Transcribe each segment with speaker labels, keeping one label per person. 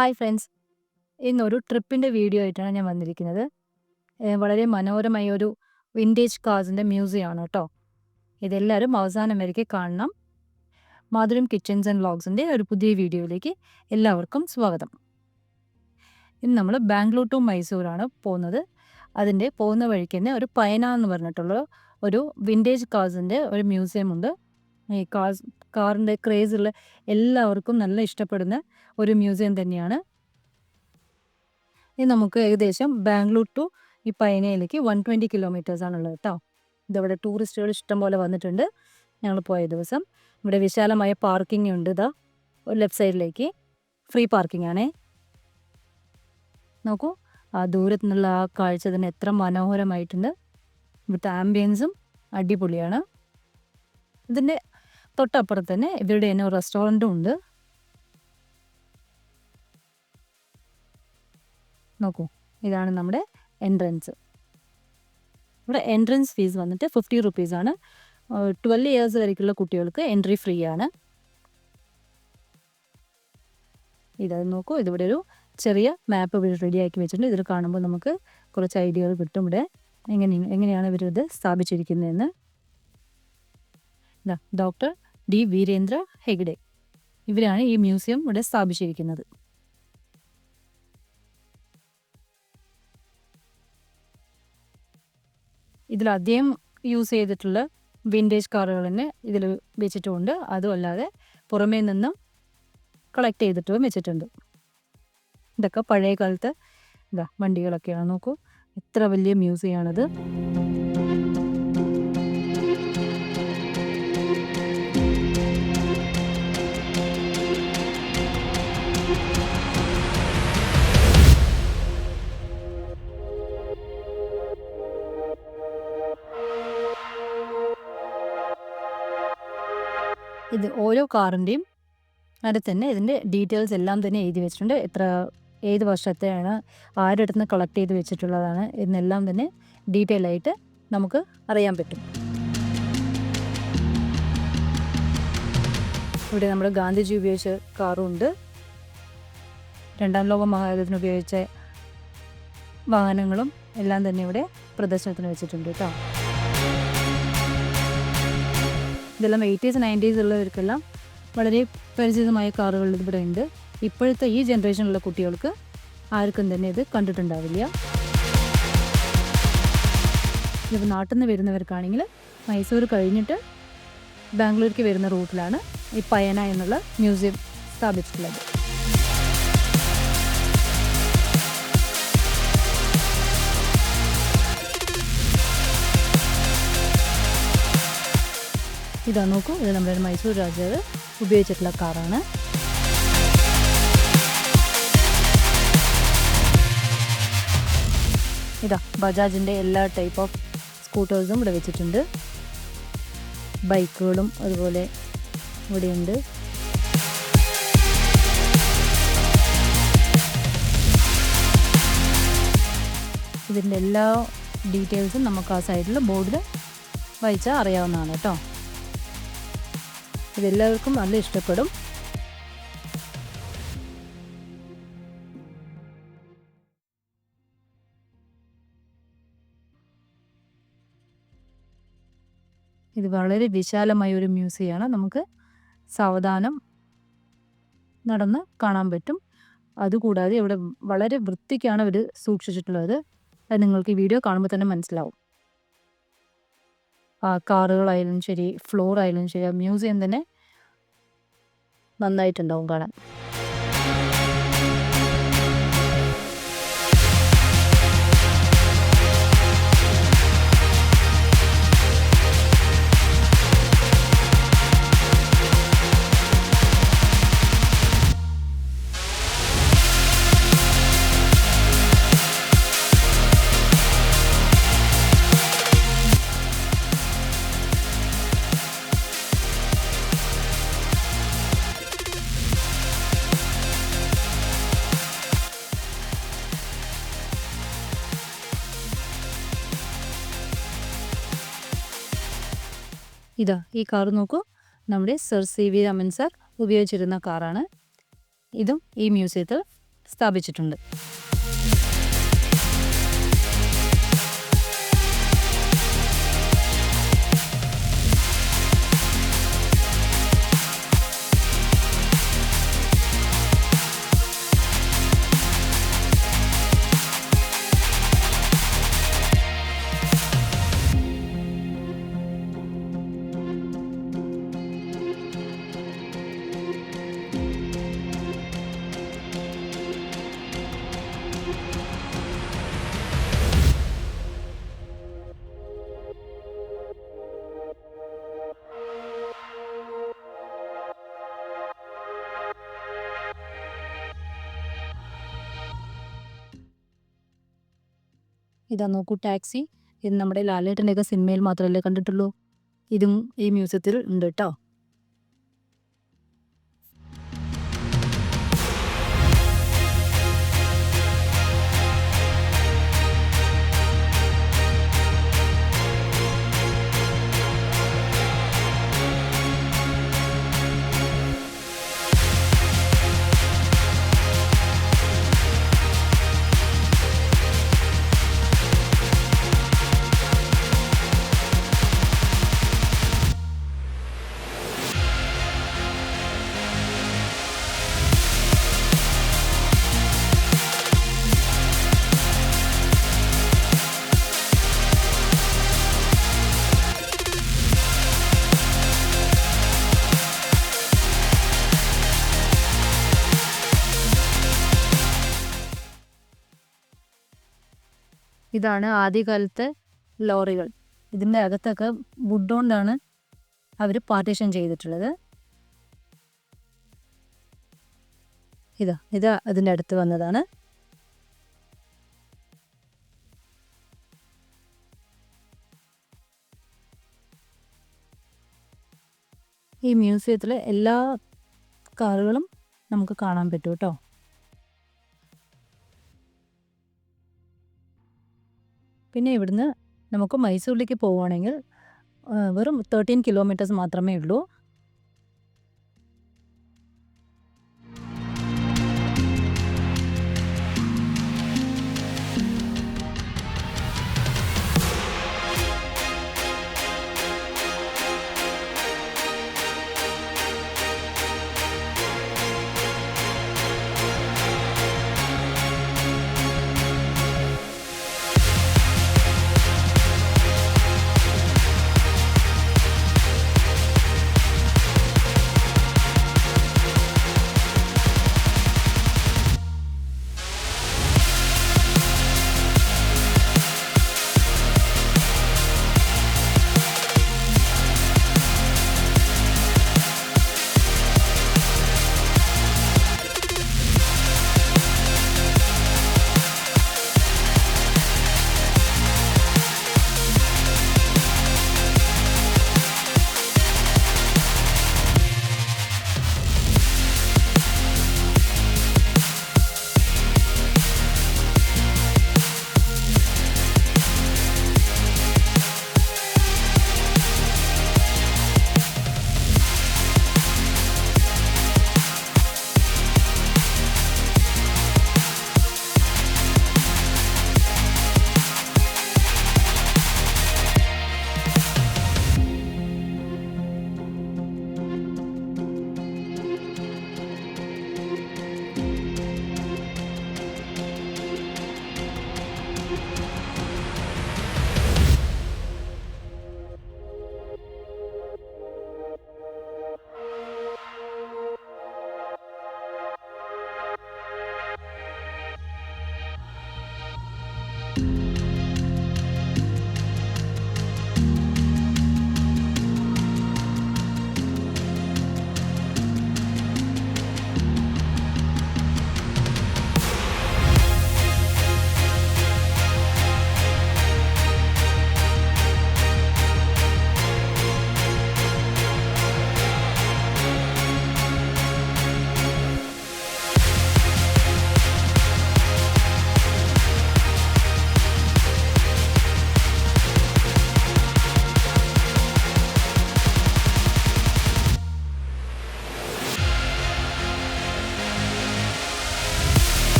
Speaker 1: Hi friends, ഇന്നൊരു ട്രിപ്പിൻ്റെ video ആയിട്ടാണ് ഞാൻ വന്നിരിക്കുന്നത്. വളരെ മനോഹരമായ ഒരു വിൻറ്റേജ് കാർസിൻ്റെ മ്യൂസിയമാണ് കേട്ടോ. ഇതെല്ലാവരും അവസാനം വരയ്ക്ക് കാണണം. മാധുരം കിച്ചൻസ് ആൻഡ് വ്ളോഗ്സിൻ്റെ ഒരു പുതിയ വീഡിയോയിലേക്ക് എല്ലാവർക്കും സ്വാഗതം. ഇന്ന് നമ്മൾ ബാംഗ്ലൂർ ടു മൈസൂരാണ് പോകുന്നത്. അതിൻ്റെ പോകുന്ന വഴിക്ക് തന്നെ ഒരു പയന എന്ന് പറഞ്ഞിട്ടുള്ള ഒരു വിൻറ്റേജ് കാർസിൻ്റെ ഒരു മ്യൂസിയം ഉണ്ട്. ഈ കാറിൻ്റെ ക്രേസുള്ള എല്ലാവർക്കും നല്ല ഇഷ്ടപ്പെടുന്ന ഒരു മ്യൂസിയം തന്നെയാണ്. ഇത് നമുക്ക് ഏകദേശം ബാംഗ്ലൂർ ടു ഈ പയനയിലേക്ക് 120 കിലോമീറ്റേഴ്സ് ആണുള്ളത് കേട്ടോ. ഇതവിടെ ടൂറിസ്റ്റുകൾ ഇഷ്ടം പോലെ വന്നിട്ടുണ്ട്. ഞങ്ങൾ പോയ ദിവസം ഇവിടെ വിശാലമായ പാർക്കിംഗ് ഉണ്ട്. ഇതാ ഒരു ലെഫ്റ്റ് സൈഡിലേക്ക് ഫ്രീ പാർക്കിംഗ് ആണേ. നോക്കൂ, ആ ദൂരത്തു നിന്നുള്ള ആ കാഴ്ച തന്നെ എത്ര മനോഹരമായിട്ടുണ്ട്. ഇവിടുത്തെ ആംബിയൻസും അടിപൊളിയാണ്. ഇതിൻ്റെ തൊട്ടപ്പുറത്ത് തന്നെ ഇവരുടെ തന്നെ ഒരു റെസ്റ്റോറൻറ്റും ഉണ്ട്. നോക്കൂ, ഇതാണ് നമ്മുടെ എൻട്രൻസ്. ഇവിടെ എൻട്രൻസ് ഫീസ് വന്നിട്ട് 50 റുപ്പീസാണ്. 12 ഇയേഴ്സ് വരയ്ക്കുള്ള കുട്ടികൾക്ക് എൻട്രി ഫ്രീ ആണ്. ഇതത് നോക്കൂ, ഇതിവിടെ ഒരു ചെറിയ മാപ്പ് ഇവിടെ റെഡിയാക്കി വെച്ചിട്ടുണ്ട്. ഇതിൽ കാണുമ്പോൾ നമുക്ക് കുറച്ച് ഐഡിയകൾ കിട്ടും. ഇവിടെ എങ്ങനെയാണ് ഇവരിത് സ്ഥാപിച്ചിരിക്കുന്നതെന്ന്. ഡോക്ടർ ഡി വീരേന്ദ്ര ഹെഗ്ഡെ, ഇവരാണ് ഈ മ്യൂസിയം ഇവിടെ സ്ഥാപിച്ചിരിക്കുന്നത്. ഇതിൽ അദ്ദേഹം യൂസ് ചെയ്തിട്ടുള്ള വിൻറ്റേജ് കാറുകൾ തന്നെ ഇതിൽ വെച്ചിട്ടുമുണ്ട്. അതുമല്ലാതെ പുറമേ നിന്നും കളക്ട് ചെയ്തിട്ടും വെച്ചിട്ടുണ്ട്. ഇതൊക്കെ പഴയ കാലത്തെ വണ്ടികളൊക്കെയാണ്. നോക്കൂ, എത്ര വലിയ മ്യൂസിയമാണിത്. ഇത് ഓരോ കാറിൻ്റെയും അതിൽ തന്നെ ഇതിൻ്റെ ഡീറ്റെയിൽസ് എല്ലാം തന്നെ എഴുതി വെച്ചിട്ടുണ്ട്. ഏത് വർഷത്തെയാണ്, ആരുടെ അടുത്ത് നിന്ന് കളക്ട് ചെയ്ത് വെച്ചിട്ടുള്ളതാണ് എന്നെല്ലാം തന്നെ ഡീറ്റെയിൽ ആയിട്ട് നമുക്ക് അറിയാൻ പറ്റും. ഇവിടെ നമ്മുടെ ഗാന്ധിജി ഉപയോഗിച്ച കാറും ഉണ്ട്. രണ്ടാം ലോക മഹായുദ്ധത്തിന് ഉപയോഗിച്ച വാഹനങ്ങളും എല്ലാം തന്നെ ഇവിടെ പ്രദർശനത്തിന് വെച്ചിട്ടുണ്ട് കേട്ടോ. ഇതെല്ലാം 80s 90s ഉള്ളവർക്കെല്ലാം വളരെ പരിചിതമായ കാറുകൾ ഇവിടെ ഉണ്ട്. ഇപ്പോഴത്തെ ഈ ജനറേഷനിലുള്ള കുട്ടികൾക്ക് ആർക്കും തന്നെ ഇത് കണ്ടിട്ടുണ്ടാവില്ല. ഇപ്പോൾ നാട്ടിൽ നിന്ന് വരുന്നവർക്കാണെങ്കിൽ മൈസൂർ കഴിഞ്ഞിട്ട് ബാംഗ്ലൂർക്ക് വരുന്ന റൂട്ടിലാണ് ഈ പയന എന്നുള്ള മ്യൂസിയം സ്ഥാപിച്ചിട്ടുള്ളത്. ഇതാ നോക്കൂ, ഇത് നമ്മുടെ മൈസൂർ രാജാവ് ഉപയോഗിച്ചിട്ടുള്ള കാറാണ്. ഇതാ ബജാജിൻ്റെ എല്ലാ ടൈപ്പ് ഓഫ് സ്കൂട്ടേഴ്സും ഇവിടെ വെച്ചിട്ടുണ്ട്. ബൈക്കുകളും അതുപോലെ ഇവിടെയുണ്ട്. ഇതിൻ്റെ എല്ലാ ഡീറ്റെയിൽസും നമുക്ക് ആ സൈഡിൽ ബോർഡിൽ വായിച്ചാൽ അറിയാവുന്നതാണ് കേട്ടോ. ഇതെല്ലാവർക്കും നല്ല ഇഷ്ടപ്പെടും. ഇത് വളരെ വിശാലമായ ഒരു മ്യൂസിയമാണ്. നമുക്ക് സാവധാനം നടന്ന് കാണാൻ പറ്റും. അതുകൂടാതെ ഇവിടെ വളരെ വൃത്തിക്കാണ് ഇവർ സൂക്ഷിച്ചിട്ടുള്ളത്. അത് നിങ്ങൾക്ക് ഈ വീഡിയോ കാണുമ്പോൾ തന്നെ മനസ്സിലാവും. കാറുകളായാലും ശരി, ഫ്ലോർ ആയാലും ശരി, ആ മ്യൂസിയം തന്നെ നന്നായിട്ടുണ്ടാവും കാണാൻ. ഇതാ ഈ കാർ നോക്കൂ, നമ്മുടെ sir C V Raman sir ഉപയോഗിച്ചിരുന്ന കാറാണ്. ഇതും ഈ മ്യൂസിയത്തിൽ സ്ഥാപിച്ചിട്ടുണ്ട്. ഇതാ നോക്കൂ ടാക്സി. ഇത് നമ്മുടെ ലാലേട്ടൻ്റെയൊക്കെ സിനിമയിൽ മാത്രമല്ലേ കണ്ടിട്ടുള്ളൂ. ഇതും ഈ മ്യൂസിയത്തിൽ ഉണ്ട് കേട്ടോ. ഇതാണ് ആദ്യകാലത്തെ ലോറികൾ. ഇതിൻ്റെ അകത്തൊക്കെ വുഡ് കൊണ്ടാണ് അവർ പാർട്ടീഷൻ ചെയ്തിട്ടുള്ളത്. ഇത് അതിൻ്റെ അടുത്ത് വന്നതാണ്. ഈ മ്യൂസിയത്തിൽ എല്ലാ കാറുകളും നമുക്ക് കാണാൻ പറ്റും കേട്ടോ. പിന്നെ ഇവിടുന്ന് നമുക്ക് മൈസൂരിലേക്ക് പോവുകയാണെങ്കിൽ വെറും 13 കിലോമീറ്റേഴ്സ് മാത്രമേ ഉള്ളൂ.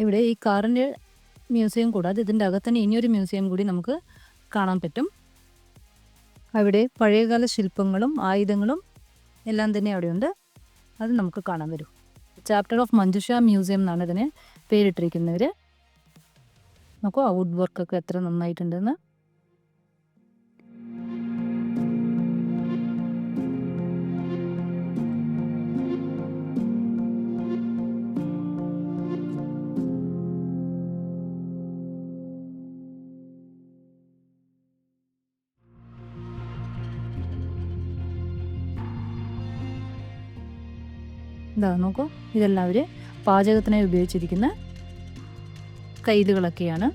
Speaker 1: ഇവിടെ ഈ കാറിൻ്റെ മ്യൂസിയം കൂടാതെ ഇതിൻ്റെ അകത്ത് തന്നെ ഇനിയൊരു മ്യൂസിയം കൂടി നമുക്ക് കാണാൻ പറ്റും. അവിടെ പഴയകാല ശില്പങ്ങളും ആയുധങ്ങളും എല്ലാം തന്നെ അവിടെയുണ്ട്. അത് നമുക്ക് കാണാൻ വരും. ചാപ്റ്റർ ഓഫ് മഞ്ജുഷ മ്യൂസിയം എന്നാണ് ഇതിനെ പേരിട്ടിരിക്കുന്നവർ. നോക്കൂ ആ വുഡ് വർക്കൊക്കെ എത്ര നന്നായിട്ടുണ്ടെന്ന്. ഇതാ നോക്കൂ, ഇതെല്ലാം അവർ പാചകത്തിനായി ഉപയോഗിച്ചിരിക്കുന്ന കൈലുകളൊക്കെയാണ്.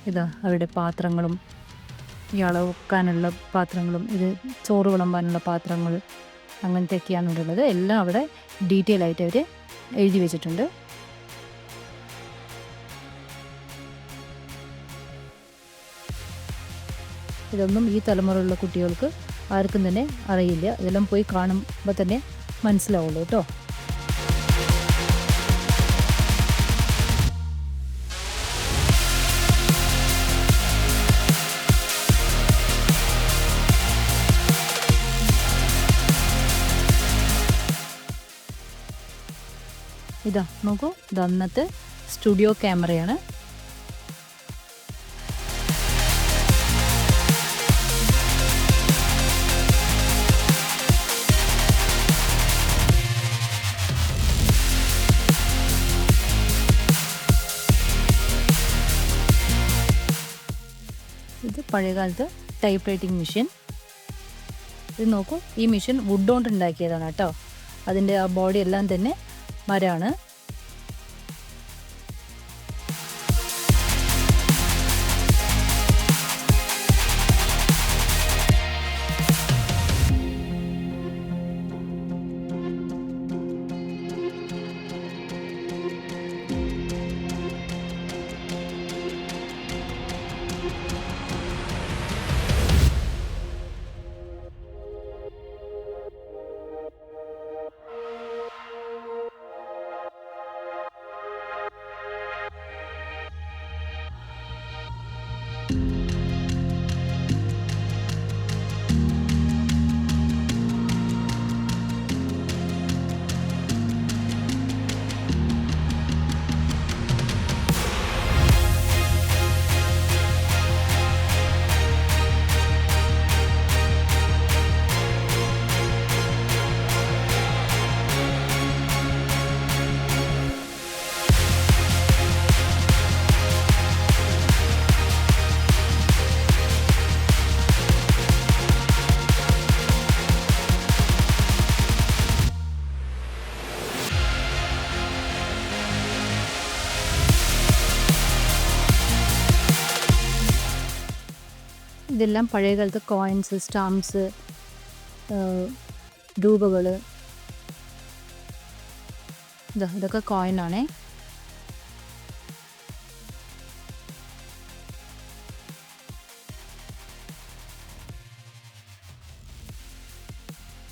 Speaker 1: ഇതാ അവരുടെ പാത്രങ്ങളും ഈ അളവെക്കാനുള്ള പാത്രങ്ങളും ഇത് ചോറ് വിളമ്പാനുള്ള പാത്രങ്ങൾ അങ്ങനത്തെയൊക്കെയാണ് ഇവിടെ ഉള്ളത്. എല്ലാം അവിടെ ഡീറ്റെയിൽ ആയിട്ട് അവർ എഴുതി വെച്ചിട്ടുണ്ട്. ഇതൊന്നും ഈ തലമുറയിലുള്ള കുട്ടികൾക്ക് ആർക്കും തന്നെ അറിയില്ല. ഇതെല്ലാം പോയി കാണുമ്പോൾ തന്നെ മനസ്സിലാവുള്ളൂ കേട്ടോ. ഇതാ നോക്കൂ, ഇത് അന്നത്തെ സ്റ്റുഡിയോ ക്യാമറയാണ്. ഇത് പഴയകാലത്ത് ടൈപ്പ് റൈറ്റിംഗ് മെഷീൻ. ഇത് നോക്കൂ, ഈ മെഷീൻ വുഡ് കൊണ്ട് ഉണ്ടാക്കിയതാണ് കേട്ടോ. അതിൻ്റെ ആ ബോഡി എല്ലാം തന്നെ മരമാണ്. ഇതെല്ലാം പഴയകാലത്ത് കോയിൻസ്, സ്റ്റാമ്പ്സ്, രൂപകൾ. ഇതൊക്കെ കോയിനാണേ.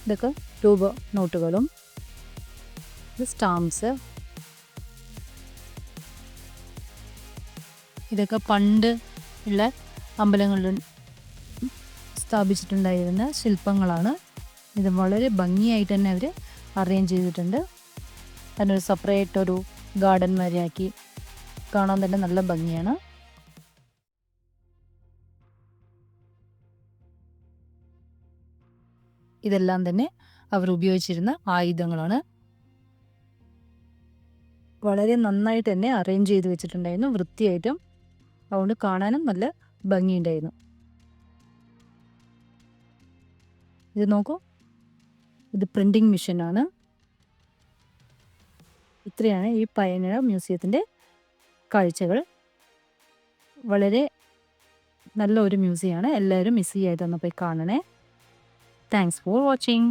Speaker 1: ഇതൊക്കെ രൂപ നോട്ടുകളും. ഇത് സ്റ്റാമ്പ്സ്. ഇതൊക്കെ പണ്ട് ഉള്ള അമ്പലങ്ങളിൽ സ്ഥാപിച്ചിട്ടുണ്ടായിരുന്ന ശില്പങ്ങളാണ്. ഇത് വളരെ ഭംഗിയായിട്ട് തന്നെ അവർ അറേഞ്ച് ചെയ്തിട്ടുണ്ട്. അതിനൊരു സെപ്പറേറ്റ് ഒരു ഗാർഡൻ വരെയാക്കി കാണാൻ തന്നെ നല്ല ഭംഗിയാണ്. ഇതെല്ലാം തന്നെ അവർ ഉപയോഗിച്ചിരുന്ന ആയുധങ്ങളാണ്. വളരെ നന്നായിട്ട് തന്നെ അറേഞ്ച് ചെയ്ത് വെച്ചിട്ടുണ്ടായിരുന്നു, വൃത്തിയായിട്ടും. അതുകൊണ്ട് കാണാനും നല്ല ഭംഗിയുണ്ടായിരുന്നു. ഇത് നോക്കൂ, ഇത് പ്രിൻറ്റിങ് മെഷീനാണ്. ഇത്രയാണ് ഈ പയനിഴ മ്യൂസിയത്തിൻ്റെ കാഴ്ചകൾ. വളരെ നല്ല ഒരു മ്യൂസിയമാണ്. എല്ലാവരും മിസ് ചെയ്യാതെ ഒന്ന് പോയി കാണണേ. Thanks for watching.